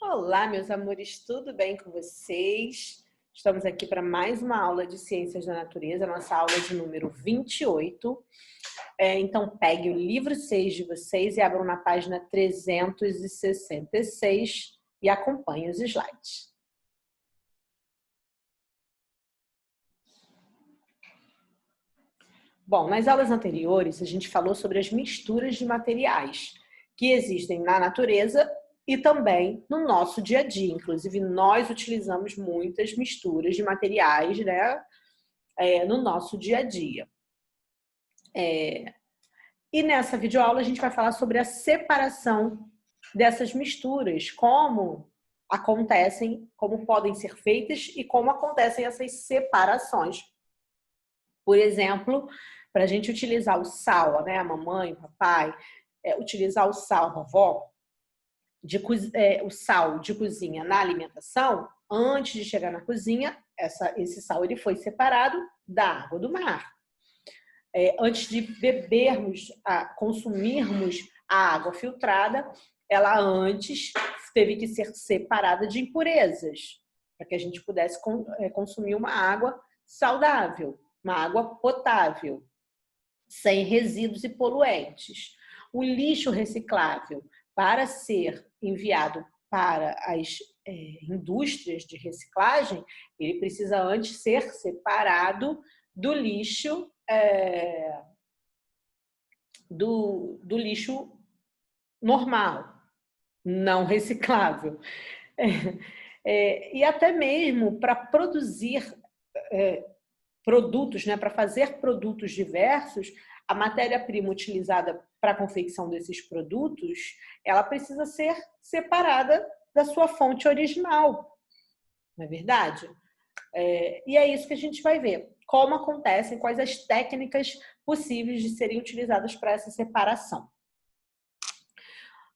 Olá, meus amores, tudo bem com vocês? Estamos aqui para mais uma aula de Ciências da Natureza, nossa aula de número 28. Então, pegue o livro 6 de vocês e abram na página 366 e acompanhem os slides. Bom, nas aulas anteriores, a gente falou sobre as misturas de materiais que existem na natureza e também no nosso dia a dia. Inclusive, nós utilizamos muitas misturas de materiais, né, no nosso dia a dia. E nessa videoaula a gente vai falar sobre a separação dessas misturas, como acontecem, como podem ser feitas e como acontecem essas separações. Por exemplo, para a gente utilizar o sal, né, a mamãe, o papai, utilizar o sal, a vovó, o sal de cozinha na alimentação, antes de chegar na cozinha, esse sal ele foi separado da água do mar. Antes de bebermos, consumirmos a água filtrada, ela antes teve que ser separada de impurezas, para que a gente pudesse consumir uma água saudável, uma água potável, sem resíduos e poluentes. O lixo reciclável, para ser enviado para as indústrias de reciclagem, ele precisa antes ser separado do lixo do lixo normal, não reciclável. E até mesmo para produzir produtos, né, para fazer produtos diversos, a matéria-prima utilizada para a confecção desses produtos, ela precisa ser separada da sua fonte original, não é verdade? E é isso que a gente vai ver. Como acontecem, quais as técnicas possíveis de serem utilizadas para essa separação.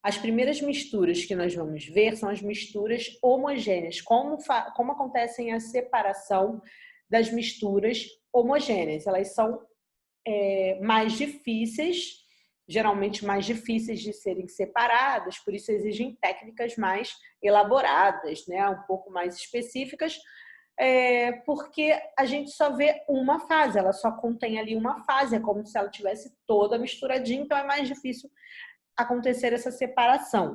As primeiras misturas que nós vamos ver são as misturas homogêneas. Como acontecem a separação das misturas homogêneas? Elas são mais difíceis, geralmente mais difíceis de serem separadas, por isso exigem técnicas mais elaboradas, né? Um pouco mais específicas, porque a gente só vê uma fase, ela só contém ali uma fase, é como se ela tivesse toda misturadinha, então é mais difícil acontecer essa separação.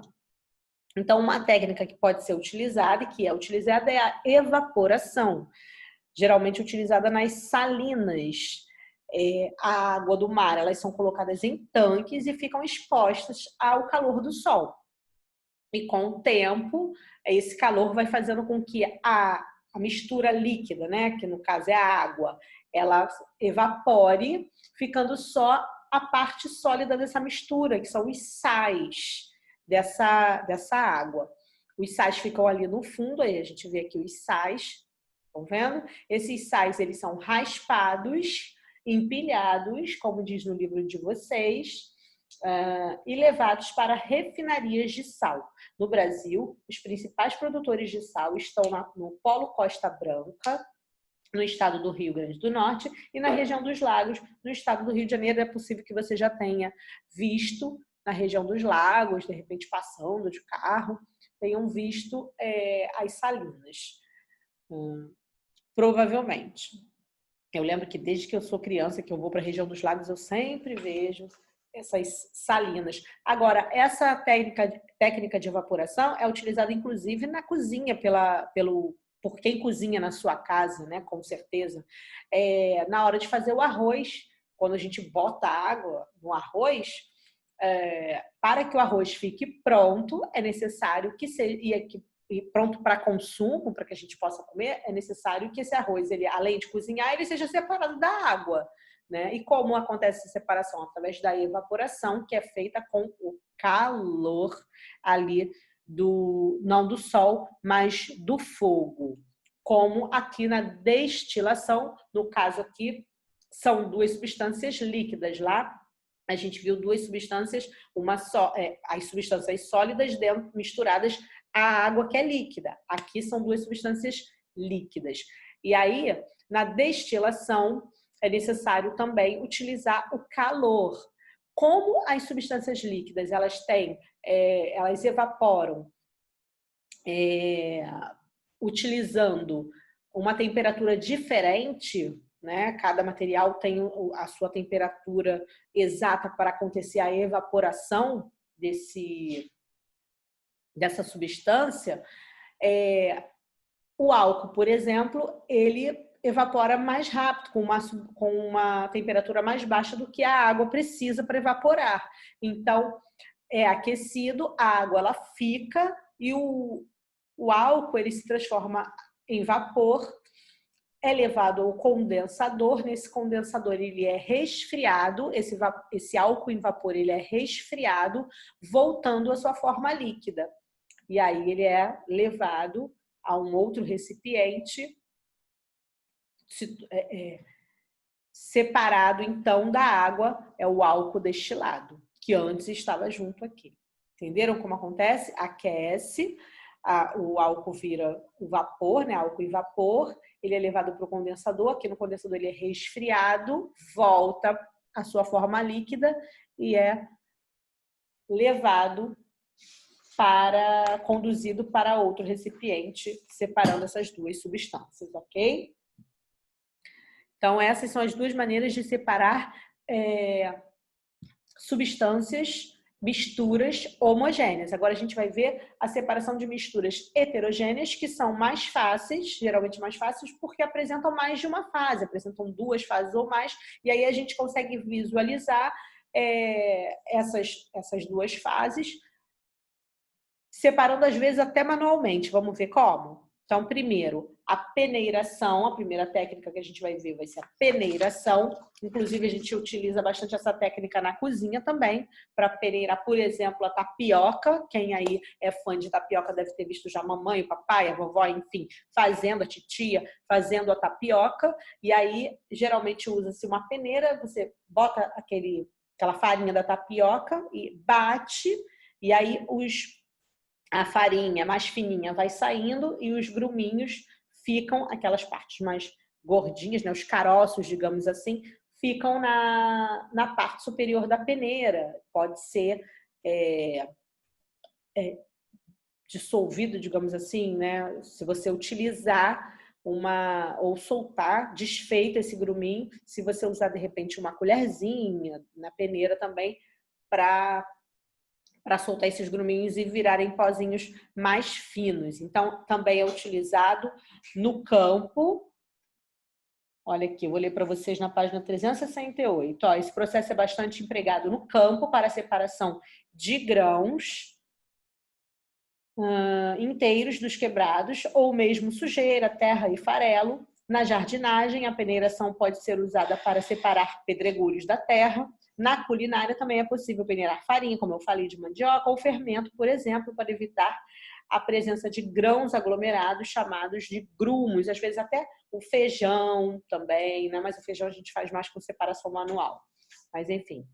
Então, uma técnica que pode ser utilizada e que é utilizada é a evaporação, geralmente utilizada nas salinas. A água do mar, elas são colocadas em tanques e ficam expostas ao calor do sol. E com o tempo, esse calor vai fazendo com que a mistura líquida, né, que no caso é a água, ela evapore, ficando só a parte sólida dessa mistura, que são os sais dessa água. Os sais ficam ali no fundo, aí a gente vê aqui os sais, estão vendo? Esses sais, eles são raspados, empilhados, como diz no livro de vocês, e levados para refinarias de sal. No Brasil, os principais produtores de sal estão no Polo Costa Branca, no estado do Rio Grande do Norte, e na região dos Lagos, no estado do Rio de Janeiro. É possível que você já tenha visto na região dos Lagos, de repente passando de carro, tenham visto as salinas. Provavelmente. Eu lembro que desde que eu sou criança, que eu vou para a região dos Lagos, eu sempre vejo essas salinas. Agora, essa técnica de evaporação é utilizada inclusive na cozinha por quem cozinha na sua casa, né? Com certeza. Na hora de fazer o arroz, quando a gente bota água no arroz, para que o arroz fique pronto, é necessário que pronto para consumo, para que a gente possa comer, é necessário que esse arroz, ele, além de cozinhar, ele seja separado da água, né? E como acontece essa separação? Através da evaporação, que é feita com o calor ali não do sol, mas do fogo. Como aqui na destilação, no caso aqui, são duas substâncias líquidas. Lá a gente viu duas substâncias, as substâncias sólidas misturadas à água que é líquida. Aqui são duas substâncias líquidas. E aí, na destilação, é necessário também utilizar o calor. Como as substâncias líquidas elas evaporam utilizando uma temperatura diferente, né? Cada material tem a sua temperatura exata para acontecer a evaporação dessa substância. O álcool, por exemplo, ele evapora mais rápido, com uma temperatura mais baixa do que a água precisa para evaporar. Então, é aquecido, a água ela fica e o álcool ele se transforma em vapor, é levado ao condensador. Nesse condensador ele é resfriado, esse álcool em vapor ele é resfriado, voltando à sua forma líquida. E aí ele é levado a um outro recipiente, separado então da água, é o álcool destilado, que antes estava junto aqui. Entenderam como acontece? Aquece, o álcool vira o vapor, né? Álcool e vapor, ele é levado para o condensador, aqui no condensador ele é resfriado, volta à sua forma líquida e é levado conduzido para outro recipiente, separando essas duas substâncias, ok? Então, essas são as duas maneiras de separar substâncias, misturas homogêneas. Agora a gente vai ver a separação de misturas heterogêneas, que são mais fáceis, geralmente mais fáceis, porque apresentam mais de uma fase, apresentam duas fases ou mais, e aí a gente consegue visualizar essas duas fases, separando às vezes até manualmente. Vamos ver como? Então, primeiro, a peneiração. A primeira técnica que a gente vai ver vai ser a peneiração. Inclusive, a gente utiliza bastante essa técnica na cozinha também, para peneirar, por exemplo, a tapioca. Quem aí é fã de tapioca deve ter visto já a mamãe, o papai, a vovó, enfim, fazendo, a titia, fazendo a tapioca. E aí, geralmente, usa-se uma peneira, você bota aquela farinha da tapioca e bate, e aí a farinha mais fininha vai saindo e os gruminhos ficam, aquelas partes mais gordinhas, né, os caroços, digamos assim, ficam na parte superior da peneira. Pode ser dissolvido, digamos assim, né? Se você utilizar ou soltar, desfeito esse gruminho, se você usar de repente uma colherzinha na peneira também, para soltar esses gruminhos e virarem pozinhos mais finos. Então, também é utilizado no campo. Olha aqui, eu vou ler para vocês na página 368. Esse processo é bastante empregado no campo para a separação de grãos inteiros dos quebrados, ou mesmo sujeira, terra e farelo. Na jardinagem, a peneiração pode ser usada para separar pedregulhos da terra. Na culinária também é possível peneirar farinha, como eu falei, de mandioca, ou fermento, por exemplo, para evitar a presença de grãos aglomerados chamados de grumos. Às vezes até o feijão também, né? Mas o feijão a gente faz mais com separação manual. Mas enfim,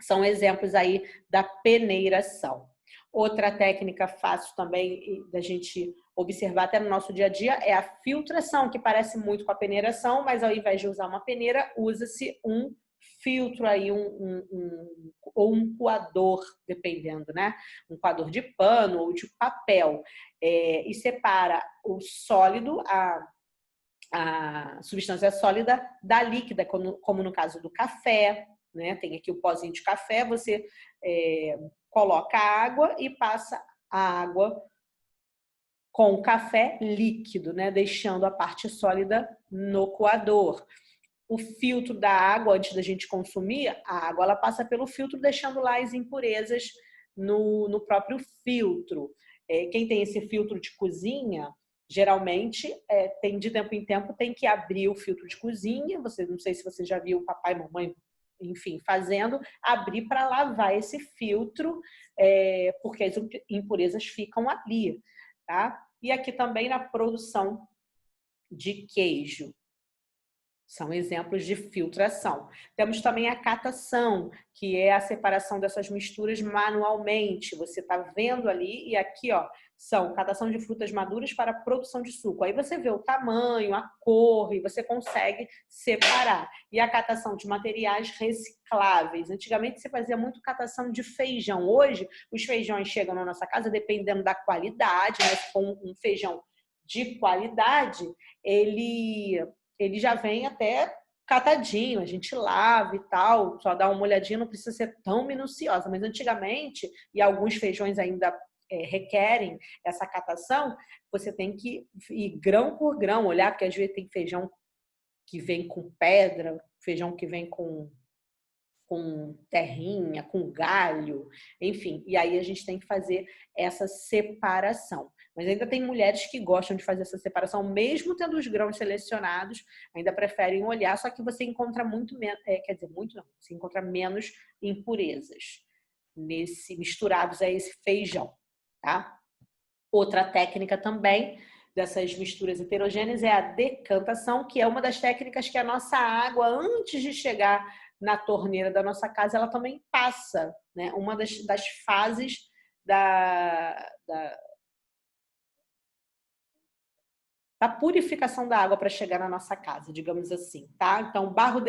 são exemplos aí da peneiração. Outra técnica fácil também da gente observar até no nosso dia a dia é a filtração, que parece muito com a peneiração, mas ao invés de usar uma peneira, usa-se um filtro aí, ou um coador, dependendo, né? Um coador de pano ou de papel, e separa o sólido, a substância sólida da líquida, como no caso do café, né? Tem aqui o pozinho de café, você coloca a água e passa a água com o café líquido, né? Deixando a parte sólida no coador. O filtro da água, antes da gente consumir, a água ela passa pelo filtro, deixando lá as impurezas no próprio filtro. Quem tem esse filtro de cozinha, geralmente, tem de tempo em tempo, tem que abrir o filtro de cozinha. Não sei se você já viu o papai e mamãe, enfim, fazendo, abrir para lavar esse filtro, porque as impurezas ficam ali, tá? E aqui também na produção de queijo. São exemplos de filtração. Temos também a catação, que é a separação dessas misturas manualmente. Você está vendo ali e aqui, ó, são catação de frutas maduras para produção de suco. Aí você vê o tamanho, a cor, e você consegue separar. E a catação de materiais recicláveis. Antigamente você fazia muito catação de feijão. Hoje, os feijões chegam na nossa casa, dependendo da qualidade, né? Se for um feijão de qualidade, ele já vem até catadinho, a gente lava e tal, só dá uma olhadinha, não precisa ser tão minuciosa. Mas antigamente, e alguns feijões ainda requerem essa catação, você tem que ir grão por grão, olhar, porque às vezes tem feijão que vem com pedra, feijão que vem com terrinha, com galho, enfim. E aí a gente tem que fazer essa separação. Mas ainda tem mulheres que gostam de fazer essa separação, mesmo tendo os grãos selecionados, ainda preferem olhar, só que você encontra muito menos, quer dizer, muito não, você encontra menos impurezas misturados a esse feijão, tá? Outra técnica também dessas misturas heterogêneas é a decantação, que é uma das técnicas que a nossa água, antes de chegar na torneira da nossa casa, ela também passa, né? Uma das fases da purificação da água para chegar na nossa casa, digamos assim, tá? Então, barro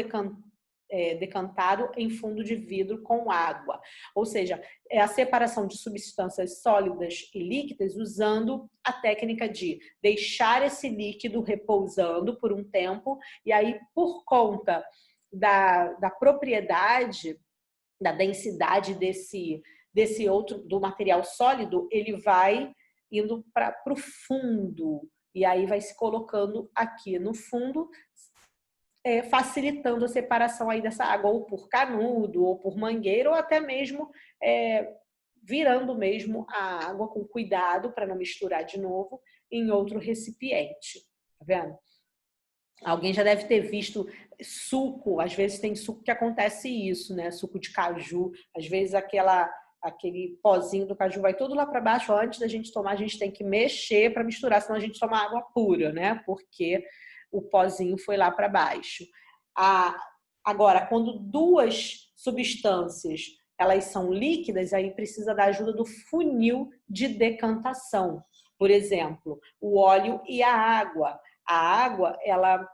decantado em fundo de vidro com água. Ou seja, é a separação de substâncias sólidas e líquidas usando a técnica de deixar esse líquido repousando por um tempo e aí, por conta da propriedade, da densidade desse outro, do material sólido, ele vai indo para o fundo e aí vai se colocando aqui no fundo, facilitando a separação aí dessa água, ou por canudo, ou por mangueira, ou até mesmo virando mesmo a água com cuidado para não misturar de novo em outro recipiente. Tá vendo? Alguém já deve ter visto suco, às vezes tem suco que acontece isso, né? Suco de caju, às vezes aquele pozinho do caju vai todo lá para baixo. Antes da gente tomar, a gente tem que mexer para misturar, senão a gente toma água pura, né? Porque o pozinho foi lá para baixo. Agora, quando duas substâncias elas são líquidas, aí precisa da ajuda do funil de decantação. Por exemplo, o óleo e a água. A água, ela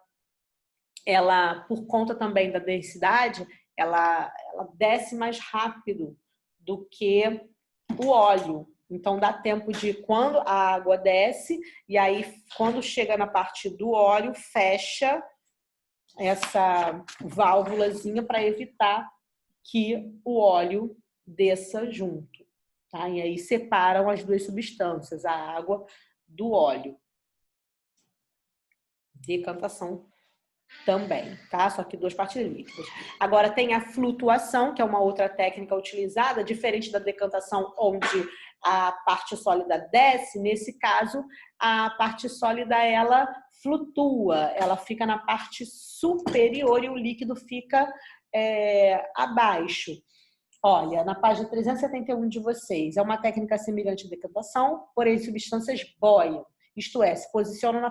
por conta também da densidade, ela desce mais rápido do que o óleo. Então, dá tempo de quando a água desce, e aí, quando chega na parte do óleo, fecha essa válvulazinha para evitar que o óleo desça junto. Tá? E aí, separam as duas substâncias, a água do óleo. Decantação também, tá? Só que duas partes líquidas. Agora tem a flutuação, que é uma outra técnica utilizada, diferente da decantação, onde a parte sólida desce. Nesse caso, a parte sólida, ela flutua, ela fica na parte superior e o líquido fica abaixo. Olha, na página 371 de vocês, é uma técnica semelhante à decantação, porém substâncias boiam. Isto é, se posicionam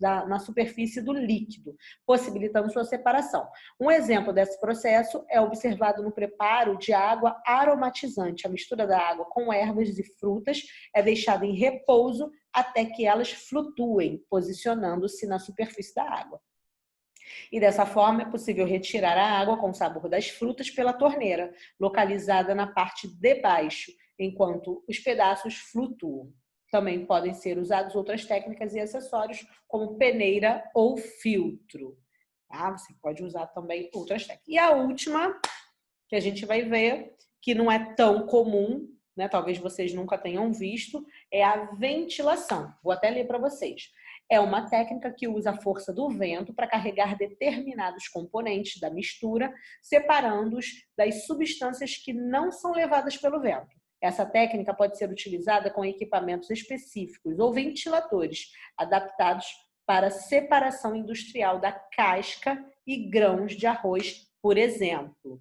na superfície do líquido, possibilitando sua separação. Um exemplo desse processo é observado no preparo de água aromatizante. A mistura da água com ervas e frutas é deixada em repouso até que elas flutuem, posicionando-se na superfície da água. E dessa forma é possível retirar a água com o sabor das frutas pela torneira, localizada na parte de baixo, enquanto os pedaços flutuam. Também podem ser usadas outras técnicas e acessórios, como peneira ou filtro. Tá? Você pode usar também outras técnicas. E a última, que a gente vai ver, que não é tão comum, né? Talvez vocês nunca tenham visto, é a ventilação. Vou até ler para vocês. É uma técnica que usa a força do vento para carregar determinados componentes da mistura, separando-os das substâncias que não são levadas pelo vento. Essa técnica pode ser utilizada com equipamentos específicos ou ventiladores adaptados para separação industrial da casca e grãos de arroz, por exemplo.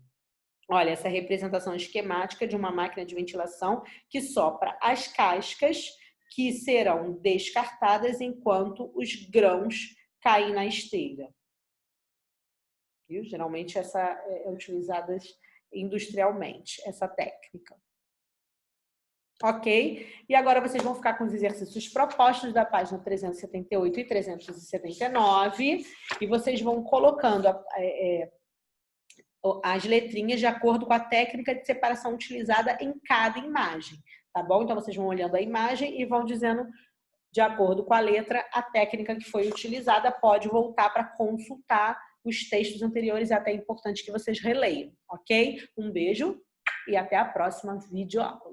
Olha, essa representação esquemática de uma máquina de ventilação que sopra as cascas que serão descartadas enquanto os grãos caem na esteira. Viu? Geralmente essa é utilizada industrialmente, essa técnica. Ok? E agora vocês vão ficar com os exercícios propostos da página 378 e 379 e vocês vão colocando as letrinhas de acordo com a técnica de separação utilizada em cada imagem, tá bom? Então vocês vão olhando a imagem e vão dizendo, de acordo com a letra, a técnica que foi utilizada. Pode voltar para consultar os textos anteriores, é até importante que vocês releiam, ok? Um beijo e até a próxima videoaula.